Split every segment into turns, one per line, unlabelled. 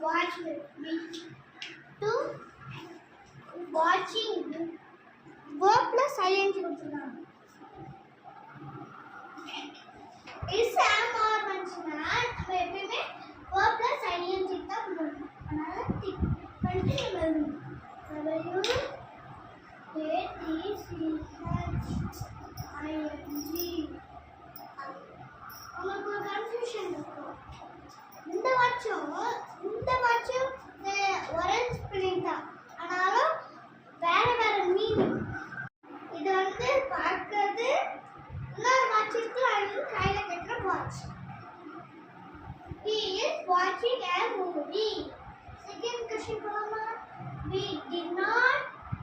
watch to watching verb plus ing கொடுத்துருக்காங்க. is am or வந்துச்சுன்னா நம்ம எப்பவுமே verb plus ing தான் போடணும். அதனால டிக் பண்ணிட்டு நம்ம எழுதணும். உங்களுக்கு ஒரு கன்ஃபியூஷன் இருக்கும். இந்த வாட்சும் ஒரே ஸ்பெல்லிங் தான், ஆனாலும் வேற வேற மீனிங். இது வந்து பார்க்கிறது இன்னொரு வாட்ச் இருக்கு, அது கையில கட்டுற watch. He is watching a movie. Second question போலாமா? We did not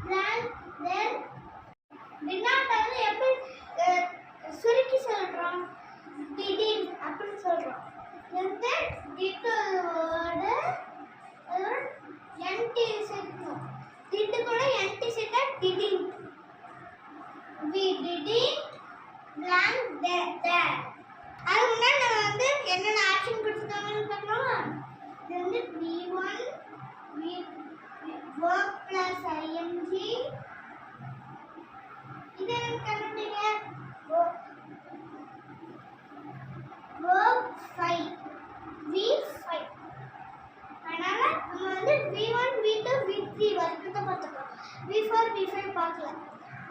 plan then. did not வந்து எப்படி சுருக்கி சொல்றோம்? didn't அப்படி சொல்றோம். வந்து did ஓட அதோட nt சேர்க்கணும். did கூட nt சேர்த்தா didn't. we didn't plan that. அது முன்னாடி நம்ம வந்து என்னென்ன ஆக்ஷன் கொடுத்துருக்காங்கன்னு பார்க்கலாம். இது வந்து v1 verb plus ing. இது என்ன கண்டுபிடிங்க? verb 5 v5. அதனால நம்ம வந்து v1 v2 v3 வரைக்கும் தான் பார்த்துக்கோம். v4 v5 பார்க்கல.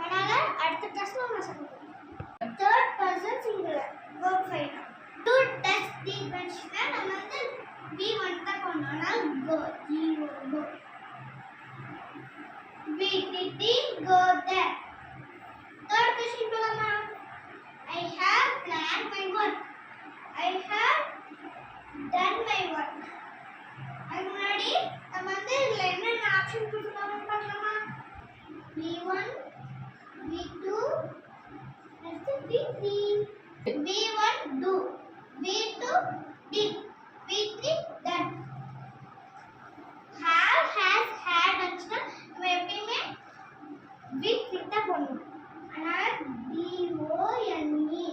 அதனால அடுத்த கிளாஸ்ல நம்ம சொல்லுவோம். Third person singular verb 5. to test the question நம்ம வந்து v1 தான் பண்ணோம்னா go go. we didn't go there. Third question போலாமா? I have planned my work. I have done my work. அது முன்னாடி நம்ம வந்து இதுல என்னென்ன ஆப்ஷன் கொடுத்துருக்காங்கன்னு பார்க்கலாமா? v1 v2 next v3. v1 do, v2 did, v3 done. have has had வந்துச்சுன்னா நம்ம எப்பயுமே v3 தான் போடணும். அதனால d o n e